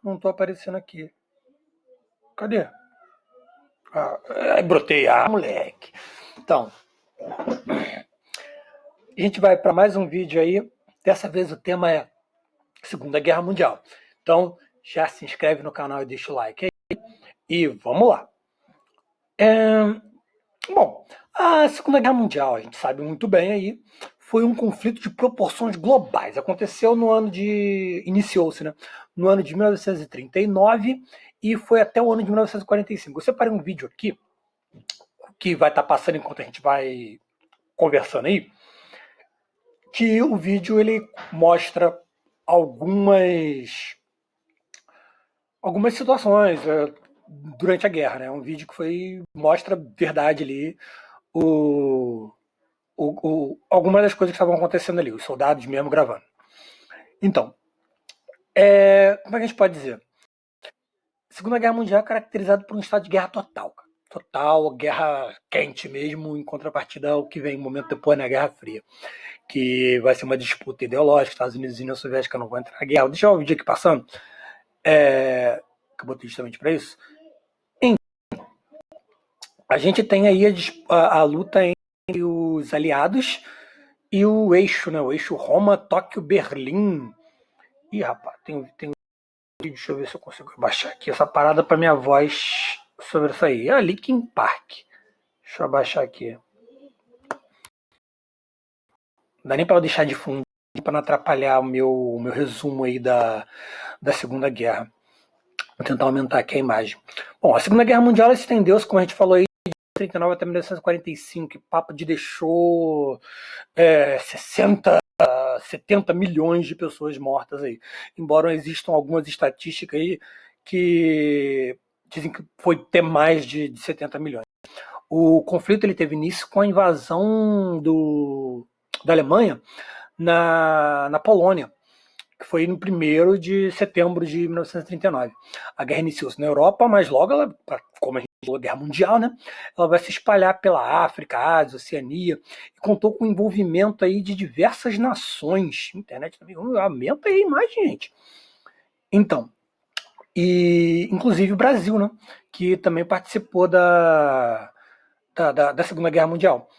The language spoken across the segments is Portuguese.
Não tô aparecendo aqui. Cadê? Brotei. Moleque. Então, a gente vai para mais um vídeo aí. Dessa vez o tema é Segunda Guerra Mundial. Então, já se inscreve no canal e deixa o like aí. E vamos lá. Bom, a Segunda Guerra Mundial, a gente sabe muito bem aí, foi um conflito de proporções globais. Aconteceu no ano de... Iniciou-se, né? No ano de 1939 e foi até o ano de 1945. Eu separei um vídeo aqui, que vai estar passando enquanto a gente vai conversando aí, que o vídeo ele mostra algumas situações durante a guerra, né? Um vídeo que mostra verdade ali, o algumas das coisas que estavam acontecendo ali, os soldados mesmo gravando. Então, como é que a gente pode dizer? A Segunda Guerra Mundial é caracterizada por um estado de guerra total. Total, guerra quente mesmo, em contrapartida ao que vem um momento depois na Guerra Fria, que vai ser uma disputa ideológica, Estados Unidos e União Soviética não vão entrar na guerra. Deixa eu ver o vídeo aqui passando, que eu botei justamente para isso. A gente tem aí a luta entre os aliados e o eixo, né? O eixo Roma, Tóquio, Berlim. Ih, rapaz, tem deixa eu ver se eu consigo abaixar aqui essa parada para minha voz sobre isso aí. Linkin Park. Deixa eu abaixar aqui. Não dá nem para eu deixar de fundo para não atrapalhar o meu resumo aí da Segunda Guerra. Vou tentar aumentar aqui a imagem. Bom, a Segunda Guerra Mundial se estendeu, como a gente falou aí, de 1939 até 1945, que papo de deixou 60, 70 milhões de pessoas mortas aí. Embora existam algumas estatísticas aí que dizem que foi ter mais de 70 milhões. O conflito ele teve início com a invasão da Alemanha na Polônia, que foi no 1º de setembro de 1939. A guerra iniciou-se na Europa, mas logo ela, como a gente falou, a Guerra Mundial, né, ela vai se espalhar pela África, Ásia, Oceania, e contou com o envolvimento aí de diversas nações. A internet também aumenta aí mais gente. Então, e inclusive o Brasil, né, que também participou da Segunda Guerra Mundial.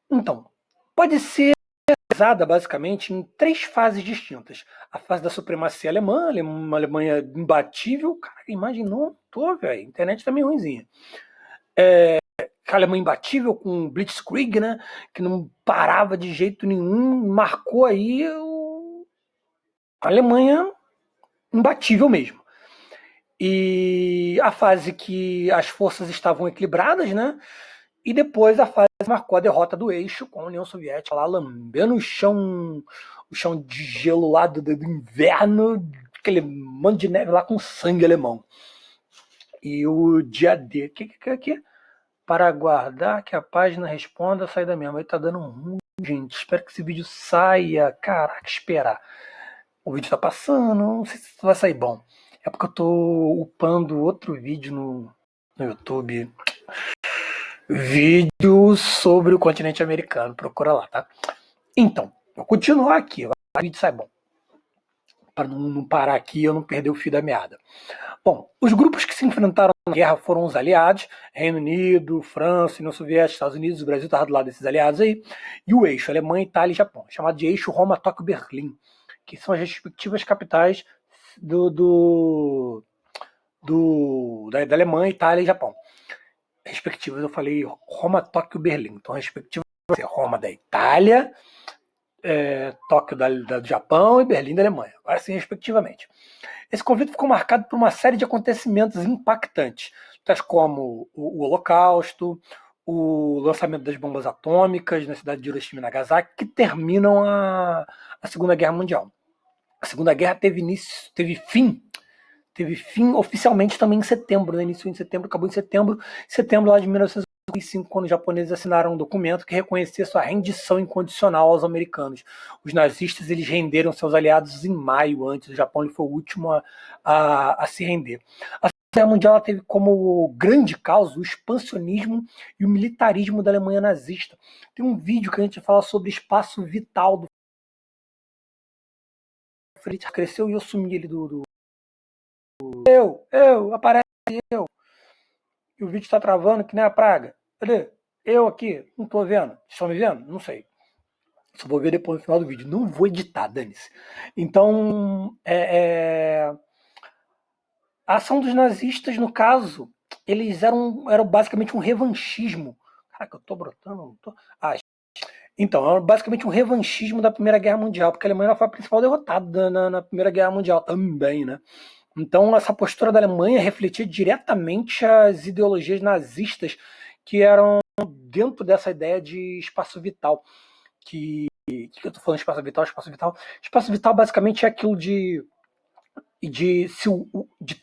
Então, pode ser organizada basicamente em 3 fases distintas. A fase da supremacia alemã, uma Alemanha imbatível. Cara, a imagem não tô, velho. A internet tá meio ruimzinha. A Alemanha imbatível com Blitzkrieg, né? Que não parava de jeito nenhum, marcou aí a Alemanha imbatível mesmo. E a fase que as forças estavam equilibradas, né? E depois a fase marcou a derrota do eixo com a União Soviética lá lambendo o chão de gelo lá do inverno, aquele monte de neve lá com sangue alemão. E o dia D, o que é aqui? Para aguardar que a página responda a saída mesmo. Aí tá dando ruim, gente. Espero que esse vídeo saia. Caraca, esperar. O vídeo tá passando, não sei se vai sair bom. É porque eu tô upando outro vídeo no YouTube. Vídeo sobre o continente americano. Procura lá, tá? Então, vou continuar aqui. O vídeo sai bom. Para não parar aqui e eu não perder o fio da meada. Bom, os grupos que se enfrentaram na guerra foram os aliados, Reino Unido, França, União Soviética, Estados Unidos, o Brasil estava do lado desses aliados aí, e o eixo, Alemanha, Itália e Japão, chamado de eixo Roma, Tóquio, Berlim, que são as respectivas capitais da Alemanha, Itália e Japão. Respectivas, eu falei Roma, Tóquio, Berlim. Então, respectivas vai ser Roma da Itália, Tóquio do Japão e Berlim da Alemanha. Agora sim, respectivamente. Esse conflito ficou marcado por uma série de acontecimentos impactantes, tais como o Holocausto, o lançamento das bombas atômicas na cidade de Hiroshima e Nagasaki, que terminam a Segunda Guerra Mundial. A Segunda Guerra teve fim oficialmente também em setembro, né? Iniciou em setembro, acabou em setembro lá de 1945, quando os japoneses assinaram um documento que reconhecia sua rendição incondicional aos americanos. Os nazistas eles renderam seus aliados em maio antes, o Japão ele foi o último a se render. A Segunda Guerra Mundial teve como grande causa o expansionismo e o militarismo da Alemanha nazista. Tem um vídeo que a gente fala sobre espaço vital do Fritz, cresceu e eu sumi ele do aparece eu. E o vídeo está travando que nem a praga. Cadê? Eu aqui, não tô vendo. Vocês estão me vendo? Não sei. Só vou ver depois no final do vídeo. Não vou editar, dane-se. Então, a ação dos nazistas, no caso, eles eram basicamente um revanchismo. Caraca, eu tô brotando? Não tô? Então, era basicamente um revanchismo da Primeira Guerra Mundial, porque a Alemanha foi a principal derrotada na Primeira Guerra Mundial também, né? Então, essa postura da Alemanha refletia diretamente as ideologias nazistas que eram dentro dessa ideia de espaço vital. Que eu tô falando de espaço vital? Espaço vital? Espaço vital basicamente é aquilo de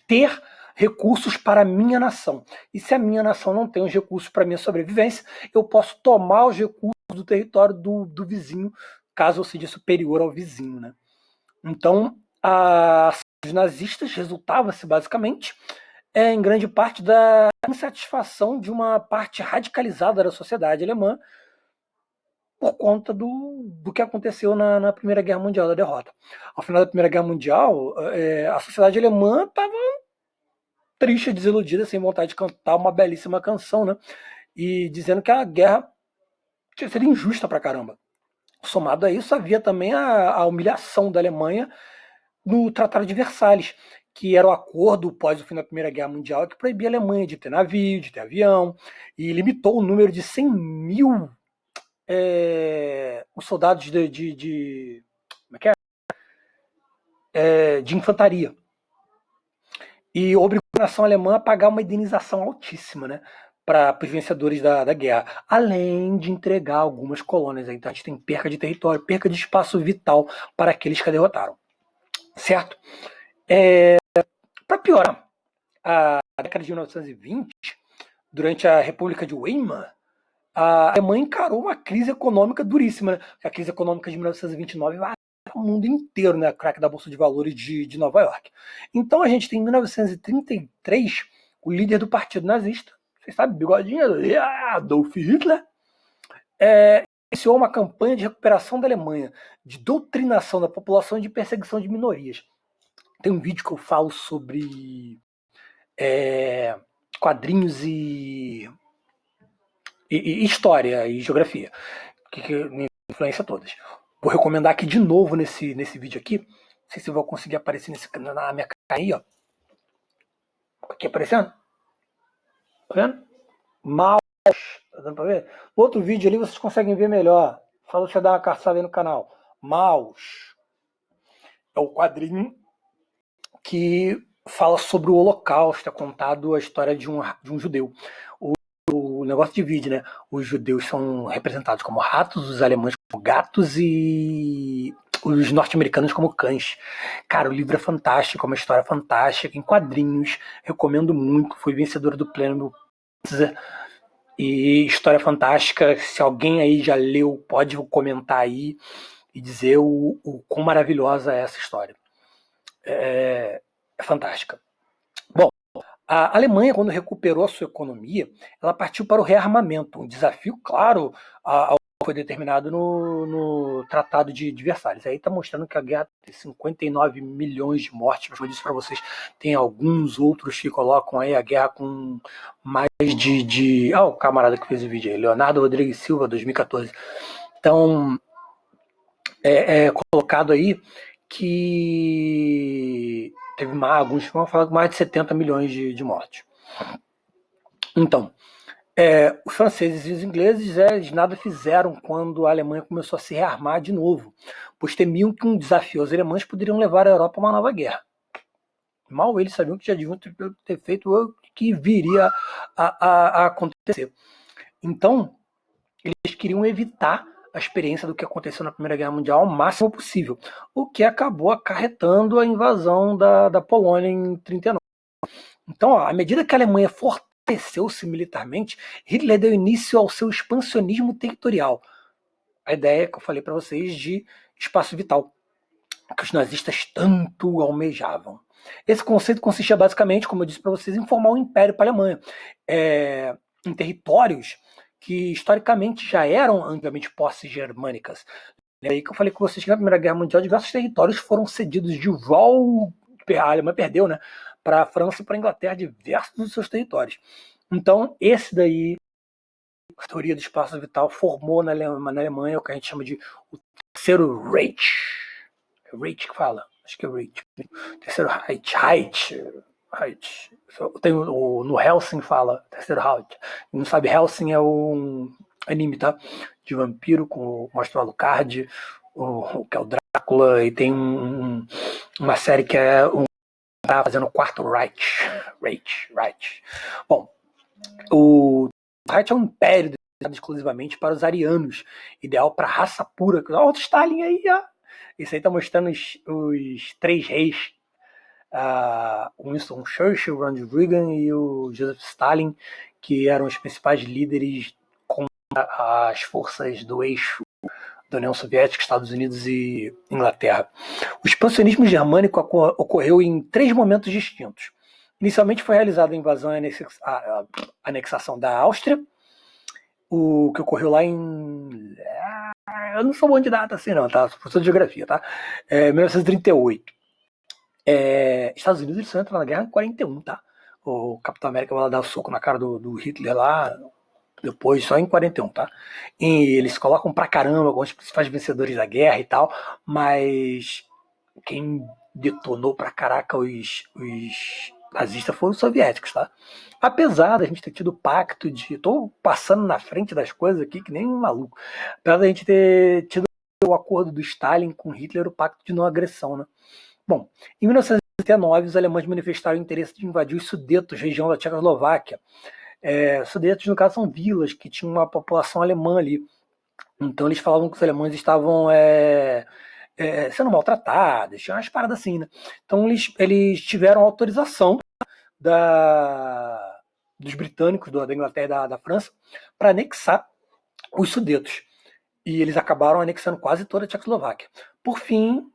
ter recursos para a minha nação. E se a minha nação não tem os recursos para a minha sobrevivência, eu posso tomar os recursos do território do vizinho, caso eu seja superior ao vizinho, né? Então, a ação dos nazistas resultava-se basicamente em grande parte da insatisfação de uma parte radicalizada da sociedade alemã por conta do que aconteceu na Primeira Guerra Mundial, da derrota. Ao final da Primeira Guerra Mundial, a sociedade alemã estava triste, desiludida, sem vontade de cantar uma belíssima canção, né? E dizendo que a guerra seria injusta pra caramba. Somado a isso, havia também a humilhação da Alemanha no Tratado de Versalhes, que era o acordo pós o fim da Primeira Guerra Mundial que proibia a Alemanha de ter navio, de ter avião, e limitou o número de 100 mil os soldados como é que de infantaria. E obrigou a nação alemã a pagar uma indenização altíssima, né, para os vencedores da guerra, além de entregar algumas colônias. Então a gente tem perca de território, perca de espaço vital para aqueles que a derrotaram. Certo? Para piorar, a década de 1920, durante a República de Weimar, a Alemanha encarou uma crise econômica duríssima. Né? A crise econômica de 1929 vai o mundo inteiro, né? A craque da Bolsa de Valores de Nova York. Então a gente tem em 1933 o líder do partido nazista, vocês sabem, bigodinho, Adolf Hitler, iniciou uma campanha de recuperação da Alemanha, de doutrinação da população e de perseguição de minorias. Tem um vídeo que eu falo sobre quadrinhos e história e geografia, que me influencia todas. Vou recomendar aqui de novo nesse vídeo aqui. Não sei se eu vou conseguir aparecer na minha cara aí, ó. Aqui aparecendo? Tá vendo? Mouse. Tá dando pra ver? No outro vídeo ali vocês conseguem ver melhor. Só você dar uma caçada aí no canal. Mouse. É o quadrinho que fala sobre o Holocausto, é contado a história de um judeu. O negócio divide, né? Os judeus são representados como ratos, os alemães como gatos e os norte-americanos como cães. Cara, o livro é fantástico, é uma história fantástica, em quadrinhos, recomendo muito, foi vencedor do Prêmio Pulitzer. E história fantástica, se alguém aí já leu, pode comentar aí e dizer o quão maravilhosa é essa história. É fantástica. Bom, a Alemanha, quando recuperou a sua economia, ela partiu para o rearmamento, um desafio, claro, foi determinado no Tratado de Versalhes. Aí está mostrando que a guerra tem 59 milhões de mortes, como eu disse para vocês, tem alguns outros que colocam aí a guerra com mais o camarada que fez o vídeo aí, Leonardo Rodrigues Silva, 2014. Então, é colocado aí que teve alguns vão falar mais de 70 milhões de mortes. Então, os franceses e os ingleses eles nada fizeram quando a Alemanha começou a se rearmar de novo, pois temiam que um desafio aos alemães poderiam levar a Europa a uma nova guerra. Mal eles sabiam que já deviam ter feito o que viria a acontecer. Então, eles queriam evitar a experiência do que aconteceu na Primeira Guerra Mundial ao máximo possível, o que acabou acarretando a invasão da Polônia em 1939. Então, à medida que a Alemanha fortaleceu-se militarmente, Hitler deu início ao seu expansionismo territorial. A ideia que eu falei para vocês de espaço vital, que os nazistas tanto almejavam. Esse conceito consistia basicamente, como eu disse para vocês, em formar um império para a Alemanha, em territórios que historicamente já eram antigamente posses germânicas. É aí que eu falei com vocês que na Primeira Guerra Mundial diversos territórios foram cedidos de volta. A Alemanha perdeu, né? para a França e para a Inglaterra diversos dos seus territórios. Então, esse daí, a teoria do espaço vital, formou na Alemanha o que a gente chama de o terceiro Reich. É Reich que fala? Acho que é Reich. Terceiro Reich. Tem no Helsing fala terceiro Reich. Não sabe, Helsing é um anime, tá? De vampiro, mostra o Alucard, que é o Drácula, e tem uma série que é tá fazendo o quarto Reich. Bom, o Reich é um império dedicado exclusivamente para os arianos, ideal para raça pura. Olha o Stalin aí, ó. Isso aí tá mostrando os três reis, Winston Churchill, Ronald Reagan e o Joseph Stalin, que eram os principais líderes contra as forças do eixo da União Soviética, Estados Unidos e Inglaterra. O expansionismo germânico ocorreu em 3 momentos distintos. Inicialmente foi realizada a invasão e a anexação da Áustria, o que ocorreu lá em... Eu não sou bom de data assim não, tá? Sou professor de geografia, tá? 1938. Estados Unidos só entra na guerra em 41, tá? O Capitão América vai lá dar o soco na cara do Hitler lá, depois só em 41, tá? E eles colocam pra caramba alguns principais vencedores da guerra e tal, mas quem detonou pra caraca os nazistas foram os soviéticos, tá? Apesar da gente ter tido pacto de... Tô passando na frente das coisas aqui que nem um maluco. Apesar da gente ter tido o acordo do Stalin com Hitler, o pacto de não agressão, né? Bom, em 1939 os alemães manifestaram o interesse de invadir os Sudetos, região da Tchecoslováquia. Sudetos, no caso, são vilas que tinham uma população alemã ali. Então eles falavam que os alemães estavam sendo maltratados, tinha umas paradas assim, né? Então eles tiveram autorização dos britânicos, da Inglaterra e da França, para anexar os Sudetos. E eles acabaram anexando quase toda a Tchecoslováquia. Por fim,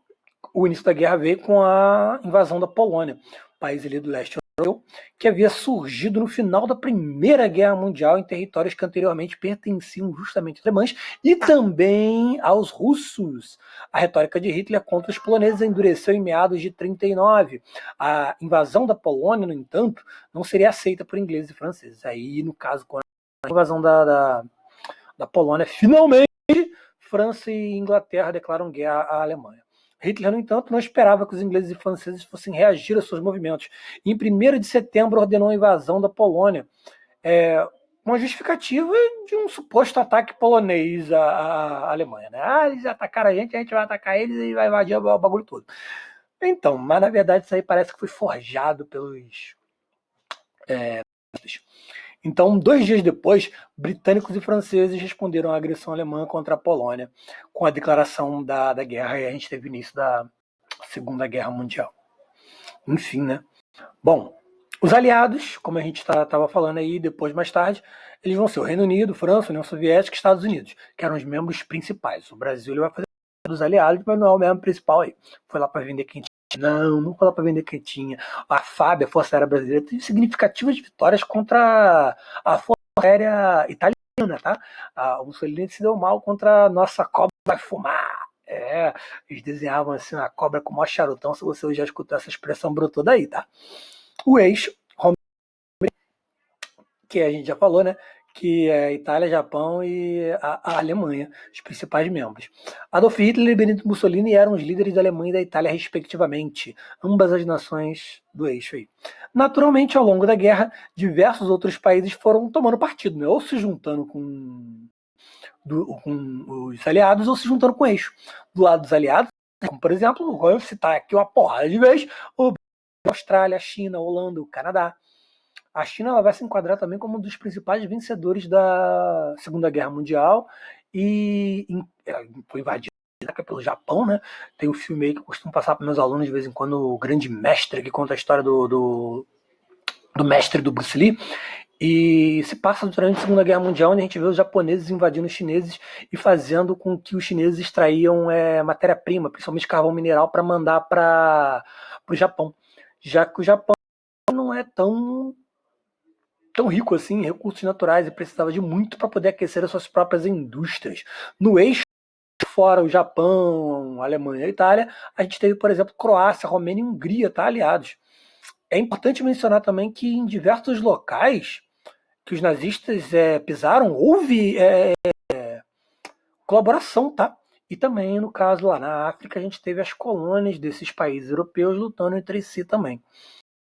o início da guerra veio com a invasão da Polônia, país ali do leste europeu, que havia surgido no final da Primeira Guerra Mundial em territórios que anteriormente pertenciam justamente aos alemães e também aos russos. A retórica de Hitler contra os poloneses endureceu em meados de 1939. A invasão da Polônia, no entanto, não seria aceita por ingleses e franceses. Aí, no caso, quando a invasão da Polônia, finalmente, França e Inglaterra declaram guerra à Alemanha. Hitler, no entanto, não esperava que os ingleses e franceses fossem reagir aos seus movimentos. Em 1º de setembro, ordenou a invasão da Polônia, uma justificativa de um suposto ataque polonês à Alemanha. Né? Eles atacaram a gente vai atacar eles e vai invadir o bagulho todo. Então, mas na verdade isso aí parece que foi forjado pelos... Então, 2 dias depois, britânicos e franceses responderam à agressão alemã contra a Polônia com a declaração da guerra, e a gente teve o início da Segunda Guerra Mundial. Enfim, né? Bom, os aliados, como a gente estava falando aí depois, mais tarde, eles vão ser o Reino Unido, França, União Soviética e Estados Unidos, que eram os membros principais. O Brasil ele vai fazer dos aliados, mas não é o membro principal aí. Foi lá para vender quentinha. Não foi lá para vender quentinha. A FAB, a Força Aérea Brasileira, teve significativas vitórias contra a Força Aérea Italiana, tá? O Mussolini se deu mal contra a nossa cobra vai fumar. Eles desenhavam assim a cobra com o maior charutão, se você já escutou essa expressão brotou daí, tá? O eixo, que a gente já falou, né? Que é Itália, Japão e a Alemanha, os principais membros. Adolf Hitler e Benito Mussolini eram os líderes da Alemanha e da Itália, respectivamente, ambas as nações do eixo aí. Naturalmente, ao longo da guerra, diversos outros países foram tomando partido, né? Ou se juntando com os aliados ou se juntando com o eixo. Do lado dos aliados, como por exemplo, vou citar aqui uma porrada de vez, a Austrália, a China, a Holanda, o Canadá. A China ela vai se enquadrar também como um dos principais vencedores da Segunda Guerra Mundial e foi invadida pelo Japão, né? Tem um filme aí que eu costumo passar para meus alunos de vez em quando, o Grande Mestre, que conta a história do mestre do Bruce Lee. E se passa durante a Segunda Guerra Mundial, onde a gente vê os japoneses invadindo os chineses e fazendo com que os chineses extraíam matéria-prima, principalmente carvão mineral, para mandar para o Japão. Já que o Japão não é tão rico assim em recursos naturais e precisava de muito para poder aquecer as suas próprias indústrias. No eixo, fora o Japão, a Alemanha e a Itália, a gente teve, por exemplo, Croácia, Romênia e Hungria, tá, aliados. É importante mencionar também que em diversos locais que os nazistas pisaram, houve colaboração, tá? E também, no caso lá na África, a gente teve as colônias desses países europeus lutando entre si também.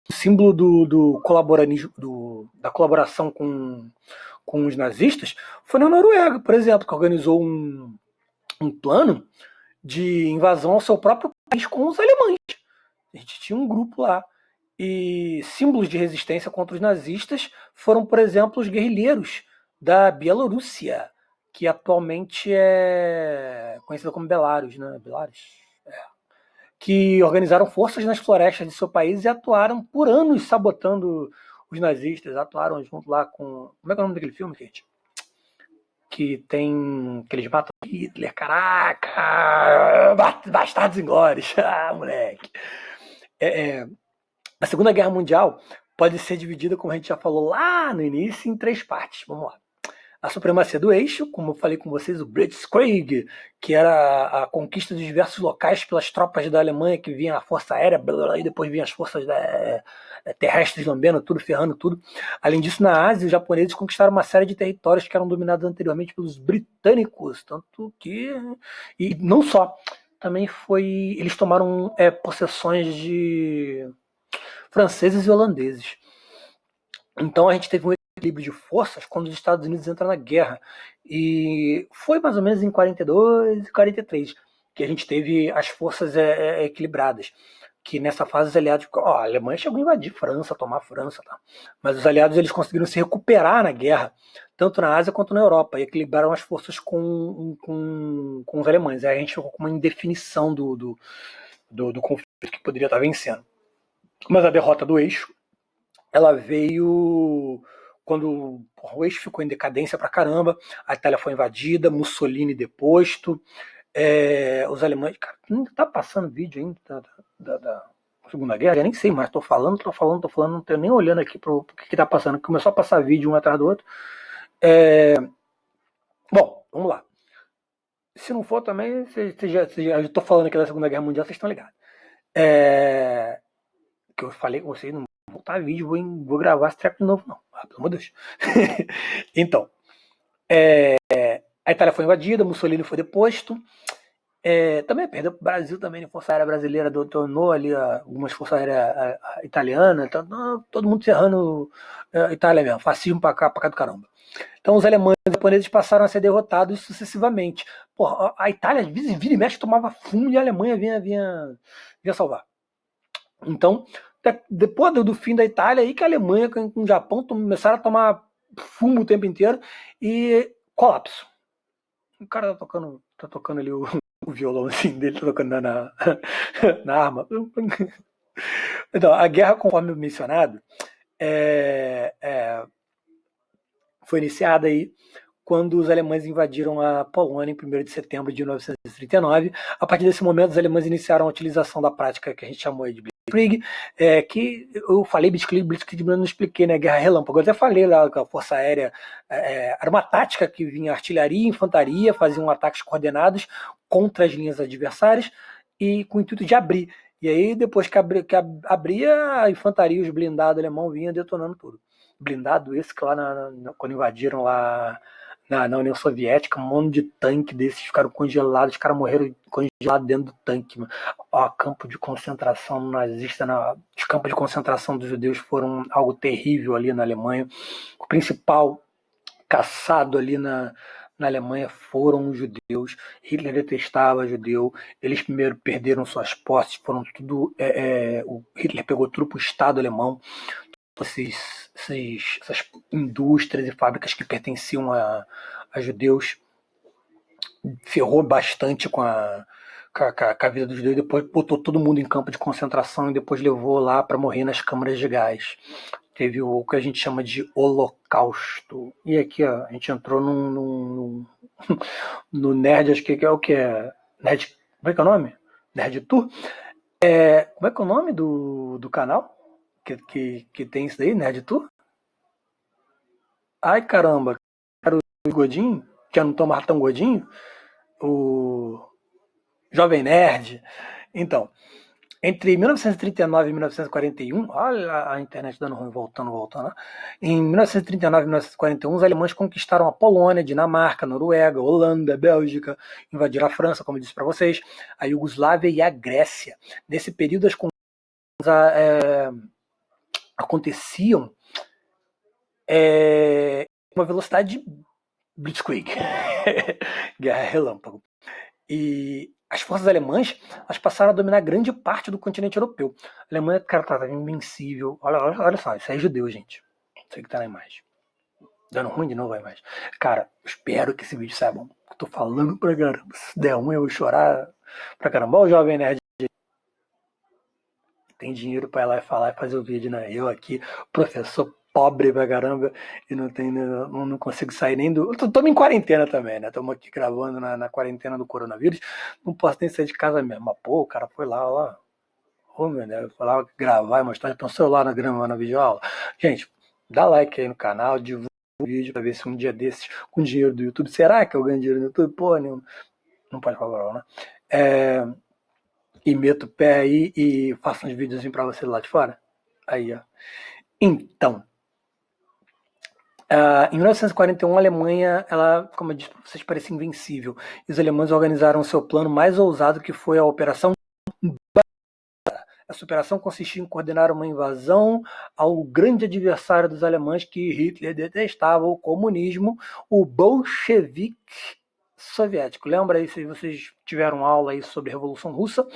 O símbolo do colaboranismo, da colaboração com os nazistas foi na Noruega, por exemplo, que organizou um plano de invasão ao seu próprio país com os alemães. A gente tinha um grupo lá. E símbolos de resistência contra os nazistas foram, por exemplo, os guerrilheiros da Bielorrússia, que atualmente é conhecida como Belarus, né? Belarus? Que organizaram forças nas florestas de seu país e atuaram por anos sabotando os nazistas. Atuaram junto lá com... Como é que é o nome daquele filme, gente? Que tem... que eles matam Hitler. Caraca! Bastardos Inglórios. Ah, moleque. A Segunda Guerra Mundial pode ser dividida, como a gente já falou lá no início, em três partes. Vamos lá. A supremacia do eixo, como eu falei com vocês, o Blitzkrieg, que era a conquista de diversos locais pelas tropas da Alemanha que vinham a força aérea, e depois vinham as forças terrestres lambendo tudo, ferrando tudo. Além disso, na Ásia, os japoneses conquistaram uma série de territórios que eram dominados anteriormente pelos britânicos, tanto que... E não só, também foi... Eles tomaram possessões de franceses e holandeses. Então a gente teve um equilíbrio de forças quando os Estados Unidos entram na guerra. E foi mais ou menos em 42 e 43 que a gente teve as forças equilibradas. Que nessa fase os aliados... a Alemanha chegou a invadir França, tomar a França. Tá? Mas os aliados eles conseguiram se recuperar na guerra, tanto na Ásia quanto na Europa, e equilibraram as forças com os alemães. Aí a gente ficou com uma indefinição do conflito que poderia estar vencendo. Mas a derrota do eixo ela veio quando o eixo ficou em decadência pra caramba, a Itália foi invadida, Mussolini deposto, os alemães... Cara, não tá passando vídeo ainda da Segunda Guerra? Eu nem sei mais, tô falando, não tô nem olhando aqui pro que tá passando, começou a passar vídeo um atrás do outro. Bom, vamos lá. Se não for também, eu tô falando aqui da Segunda Guerra Mundial, vocês estão ligados. Que eu falei com vocês, não vou voltar vídeo, vou gravar esse treco de novo, não. Ah, pelo amor de Deus. Então, a Itália foi invadida, Mussolini foi deposto. Também perdeu para o Brasil também, a Força Aérea Brasileira tornou ali algumas forças aéreas italianas, então, todo mundo ferrando a Itália mesmo, fascismo pra cá do caramba. Então os alemães e os japoneses passaram a ser derrotados sucessivamente. Porra, a Itália, vira e mexe, tomava fumo e a Alemanha vinha salvar. Então, depois do fim da Itália, aí que a Alemanha com o Japão começaram a tomar fumo o tempo inteiro e colapso. O cara tá tocando ali o violão assim dele, tá tocando na arma. Então, a guerra, conforme mencionado, foi iniciada aí quando os alemães invadiram a Polônia em 1º de setembro de 1939. A partir desse momento, os alemães iniciaram a utilização da prática que a gente chamou de Blitzkrieg, que eu falei Blitzkrieg, mas não expliquei, né? Guerra relâmpago. Eu até falei lá que a Força Aérea era uma tática que vinha artilharia e infantaria, faziam ataques coordenados contra as linhas adversárias e com o intuito de abrir. E aí, depois que abria, a infantaria e os blindados alemãos vinham detonando tudo. Blindado esse que lá quando invadiram lá na União Soviética, um monte de tanque desses ficaram congelados, os caras morreram congelados dentro do tanque. Campo de concentração nazista, os campos de concentração dos judeus foram algo terrível ali na Alemanha. O principal caçado ali na Alemanha foram os judeus. Hitler detestava judeu. Eles primeiro perderam suas posses, foram tudo... o Hitler pegou tudo pro Estado alemão. Essas indústrias e fábricas que pertenciam a judeus, ferrou bastante com a vida dos judeus, depois botou todo mundo em campo de concentração e depois levou lá para morrer nas câmaras de gás. Teve o que a gente chama de Holocausto. E aqui ó, a gente entrou no Nerd, acho que é o que é Nerd, como é que é o nome? Nerd Tour? Como é que é o nome do canal? Que tem isso daí, Nerd Tour? Ai, caramba. Era o Godinho, que eu não tô mais tão Godinho. O Jovem Nerd. Então, Entre 1939 e 1941, olha a internet dando ruim, voltando, né? Em 1939 e 1941, os alemães conquistaram a Polônia, Dinamarca, Noruega, Holanda, Bélgica, invadiram a França, como eu disse para vocês, a Iugoslávia e a Grécia. Nesse período, as conquistas aconteciam uma velocidade de blitzkrieg, guerra relâmpago. E as forças alemãs elas passaram a dominar grande parte do continente europeu. A Alemanha, cara, tá invencível. Olha só, isso aí é judeu, gente. Isso aí que tá na imagem. Dando ruim de novo a imagem. Cara, espero que esse vídeo saia bom. Eu tô falando pra caramba. Se der ruim, eu vou chorar pra caramba. Olha o Jovem Nerd. Tem dinheiro pra ir lá e falar e fazer o vídeo, né? Eu aqui, professor pobre pra caramba, e não consigo sair nem do. Estamos em quarentena também, né? Estamos aqui gravando na quarentena do coronavírus. Não posso nem sair de casa mesmo. Mas, pô, o cara foi lá. Ô, meu Deus, foi lá gravar e mostrar. Tem um celular na grama, na videoaula. Gente, dá like aí no canal, divulga o vídeo pra ver se um dia desses, com dinheiro do YouTube, será que eu ganho dinheiro no YouTube? Pô, não pode falar, né? E meto o pé aí e faço uns videozinhos pra você lá de fora. Aí, ó. Então, em 1941, a Alemanha, ela, como eu disse para vocês, parecia invencível. E os alemães organizaram o seu plano mais ousado, que foi a Operação. Essa operação consistia em coordenar uma invasão ao grande adversário dos alemães que Hitler detestava, o comunismo, o bolchevique soviético. Lembra aí, se vocês tiveram aula aí sobre a Revolução Russa?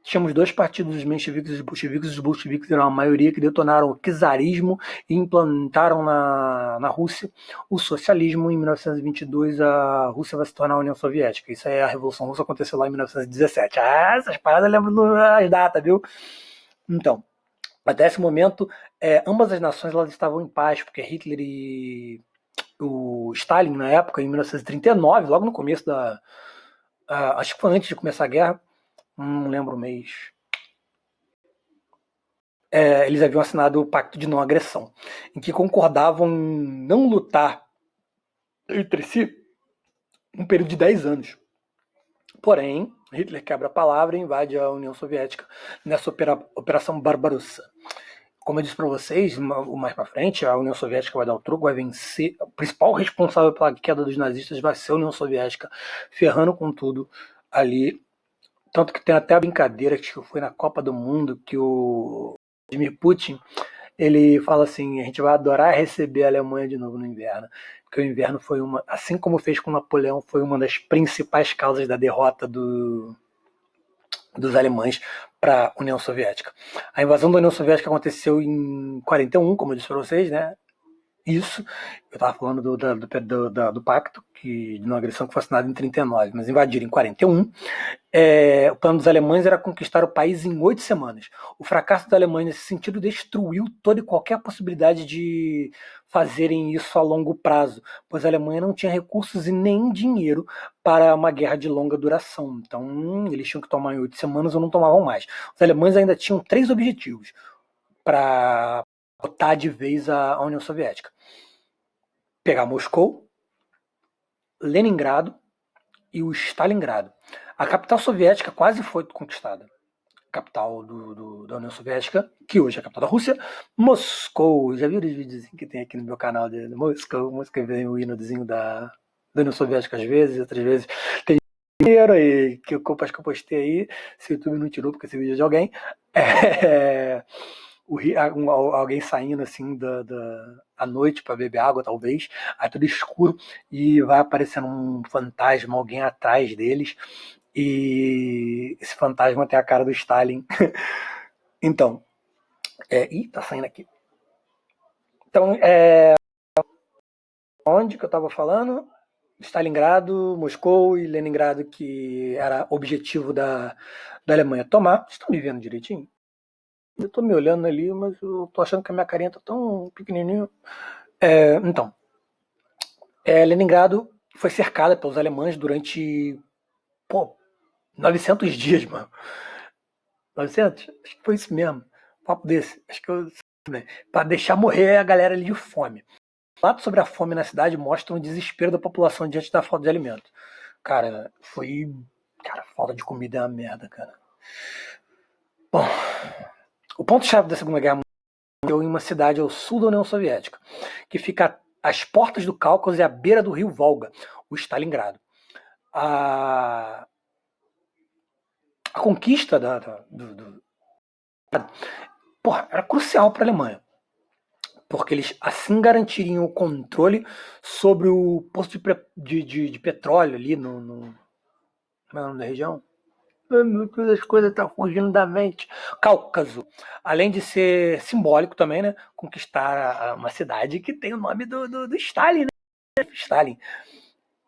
Tínhamos dois partidos, os mencheviques e os bolcheviques. Os bolcheviques eram a maioria que detonaram o czarismo e implantaram na Rússia o socialismo. Em 1922, a Rússia vai se tornar a União Soviética. Isso aí, a Revolução Russa aconteceu lá em 1917. Ah, essas paradas eu lembro as datas, viu? Então, até esse momento, ambas as nações elas estavam em paz, porque Hitler e o Stalin, na época, em 1939, logo no começo da... acho que foi antes de começar a guerra, não lembro o mês, eles haviam assinado o Pacto de Não Agressão, em que concordavam em não lutar entre si um período de 10 anos. Porém, Hitler quebra a palavra e invade a União Soviética nessa Operação Barbarossa. Como eu disse para vocês, mais para frente, a União Soviética vai dar o troco, vai vencer. O principal responsável pela queda dos nazistas vai ser a União Soviética, ferrando com tudo ali. Tanto que tem até a brincadeira que foi na Copa do Mundo que o Vladimir Putin ele fala assim: a gente vai adorar receber a Alemanha de novo no inverno, porque o inverno foi uma, assim como fez com Napoleão, foi uma das principais causas da derrota dos alemães para a União Soviética. A invasão da União Soviética aconteceu em 41, como eu disse para vocês, né? Isso, eu estava falando do pacto de não agressão que foi assinado em 39, mas invadiram em 41. O plano dos alemães era conquistar o país em 8 semanas. O fracasso da Alemanha nesse sentido destruiu toda e qualquer possibilidade de fazerem isso a longo prazo, pois a Alemanha não tinha recursos e nem dinheiro para uma guerra de longa duração. Então eles tinham que tomar em 8 semanas ou não tomavam mais. Os alemães ainda tinham 3 objetivos para botar de vez a União Soviética: pegar Moscou, Leningrado e o Stalingrado. A capital soviética quase foi conquistada. A capital da União Soviética, que hoje é a capital da Rússia, Moscou. Já viram os vídeos que tem aqui no meu canal de Moscou? Moscou vem o hinozinho da União Soviética às vezes, outras vezes tem dinheiro aí, que eu acho que eu postei aí, se o YouTube não tirou, porque esse vídeo é de alguém. Alguém saindo assim à noite para beber água, talvez, aí tudo escuro e vai aparecendo um fantasma, alguém atrás deles, e esse fantasma tem a cara do Stalin. Então, ih, tá saindo aqui. Então, onde que eu tava falando? Stalingrado, Moscou e Leningrado, que era objetivo da Alemanha tomar. Vocês estão me vendo direitinho? Eu tô me olhando ali, mas eu tô achando que a minha carinha tá tão pequenininha. Então, Leningrado foi cercada pelos alemães durante 900 dias, mano. 900? Acho que foi isso mesmo. Papo desse. Acho que eu. Pra deixar morrer a galera ali de fome. Relatos sobre a fome na cidade mostram o desespero da população diante da falta de alimento. Cara, falta de comida é uma merda, cara. Bom, o ponto-chave da Segunda Guerra Mundial em uma cidade ao sul da União Soviética, que fica às portas do Cáucaso e à beira do rio Volga, o Stalingrado. A conquista era crucial para a Alemanha, porque eles assim garantiriam o controle sobre o posto de petróleo ali no como é o nome da região? As coisas estão fugindo da mente. Cáucaso. Além de ser simbólico também, né? Conquistar uma cidade que tem o nome do Stalin, né? Stalin.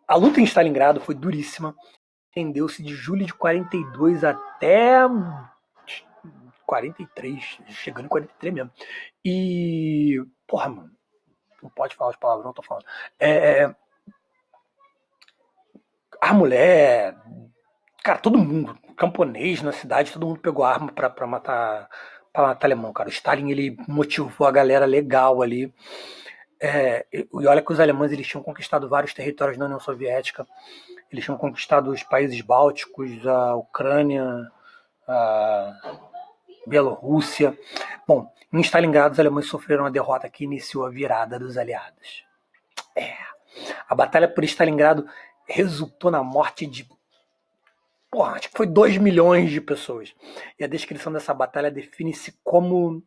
A luta em Stalingrado foi duríssima. Estendeu-se de julho de 42 até 43, chegando em 43 mesmo. E, porra, mano, não pode falar os palavrões, tô falando. A mulher, cara, todo mundo, camponês na cidade, todo mundo pegou arma pra matar alemão, cara. O Stalin, ele motivou a galera legal ali. E olha que os alemães, eles tinham conquistado vários territórios na União Soviética. Eles tinham conquistado os países bálticos, a Ucrânia, a Bielorrússia. Bom, em Stalingrado, os alemães sofreram uma derrota que iniciou a virada dos aliados. A batalha por Stalingrado resultou na morte de, acho que foi 2 milhões de pessoas. E a descrição dessa batalha define-se como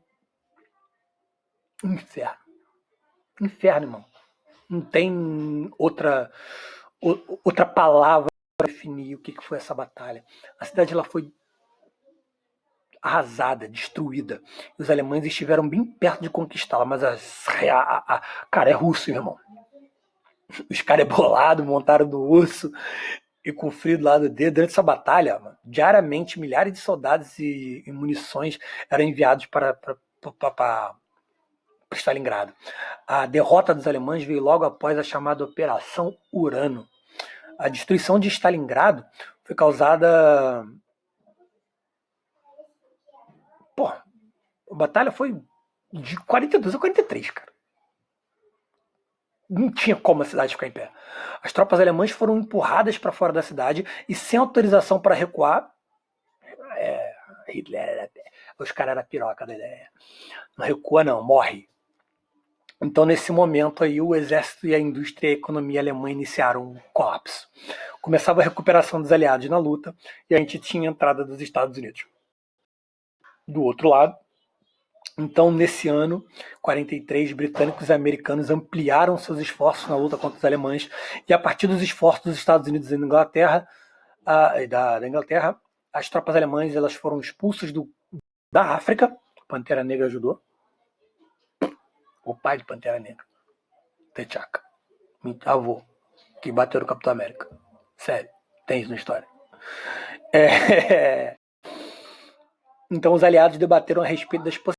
inferno. Inferno, irmão. Não tem outra palavra para definir o que foi essa batalha. A cidade ela foi arrasada, destruída. E os alemães estiveram bem perto de conquistá-la, mas cara, é russo, irmão. Os caras é bolado, montaram do urso e com frio do lado dele. Durante essa batalha, diariamente, milhares de soldados e munições eram enviados para Stalingrado. A derrota dos alemães veio logo após a chamada Operação Urano. A destruição de Stalingrado foi causada. A batalha foi de 42 a 43, cara. Não tinha como a cidade ficar em pé. As tropas alemãs foram empurradas para fora da cidade e sem autorização para recuar. Hitler os caras eram piroca da ideia. Não recua não, morre. Então nesse momento aí o exército e a indústria e a economia alemã iniciaram um colapso. Começava a recuperação dos aliados na luta e a gente tinha a entrada dos Estados Unidos. Do outro lado, então, nesse ano, 43, britânicos e americanos ampliaram seus esforços na luta contra os alemães e a partir dos esforços dos Estados Unidos e da Inglaterra, da Inglaterra, as tropas alemãs elas foram expulsas da África. Pantera Negra ajudou. O pai de Pantera Negra, T'Chaka, avô, que bateu no Capitão América. Sério, tem isso na história. Então, os aliados debateram a respeito das possibilidades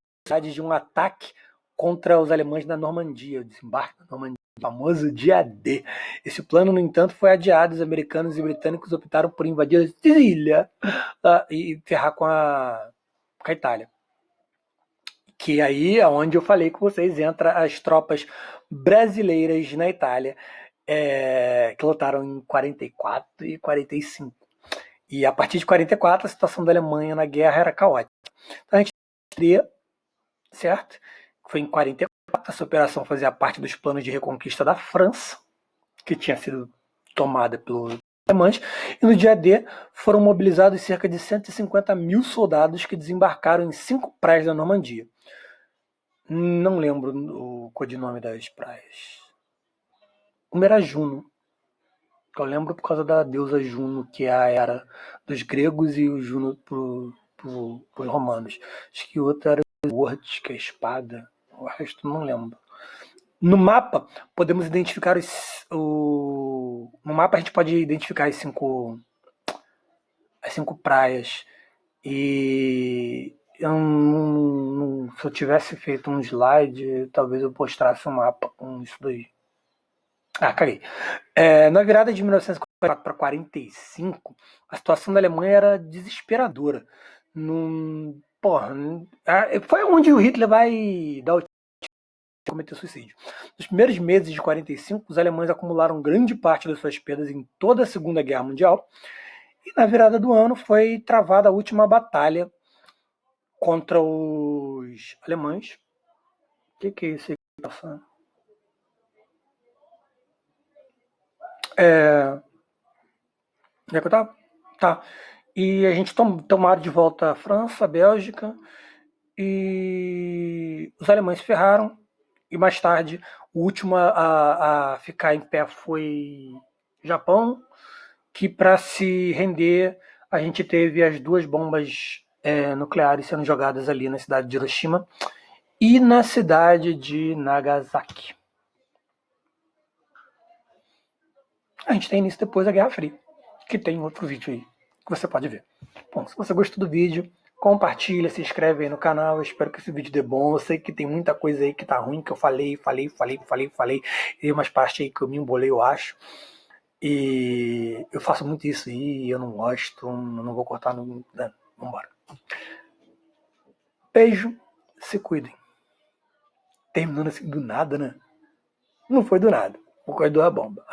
de um ataque contra os alemães na Normandia, o desembarque na Normandia, o famoso dia D. Esse plano, no entanto, foi adiado. Os americanos e britânicos optaram por invadir a Sicília e ferrar com a Itália. Que aí é onde eu falei com vocês, entra as tropas brasileiras na Itália, que lutaram em 44 e 45. E a partir de 44, a situação da Alemanha na guerra era caótica. Então a gente teria, certo? Foi em 44, essa operação fazia parte dos planos de reconquista da França, que tinha sido tomada pelos alemães, e no dia D foram mobilizados cerca de 150 mil soldados que desembarcaram em 5 praias da Normandia. Não lembro o codinome das praias. Uma era Juno. Eu lembro por causa da deusa Juno, que é a era dos gregos, e o Juno para os romanos. Acho que outra era o Word, que é a espada. O resto não lembro. No mapa, podemos identificar no mapa a gente pode identificar as cinco praias. E se eu tivesse feito um slide, talvez eu postasse um mapa com isso daí. Caguei. Na virada de 1944 para 45, a situação da Alemanha era desesperadora. Foi onde o Hitler vai dar o cometer suicídio. Nos primeiros meses de 45, os alemães acumularam grande parte das suas perdas em toda a Segunda Guerra Mundial. E na virada do ano foi travada a última batalha contra os alemães. O que é isso aí que tá passando? Onde é que eu tava? Tá. E a gente tomaram de volta a França, a Bélgica, e os alemães se ferraram. E mais tarde, o último a ficar em pé foi o Japão, que para se render, a gente teve as duas bombas nucleares sendo jogadas ali na cidade de Hiroshima e na cidade de Nagasaki. A gente tem início depois da Guerra Fria, que tem outro vídeo aí que você pode ver. Bom, se você gostou do vídeo, compartilha, se inscreve aí no canal. Eu espero que esse vídeo dê bom. Eu sei que tem muita coisa aí que tá ruim, que eu falei. E umas partes aí que eu me embolei, eu acho. E eu faço muito isso aí, eu não gosto, não vou cortar. Né? Vambora. Beijo, se cuidem. Terminando assim do nada, né? Não foi do nada. Por causa da bomba.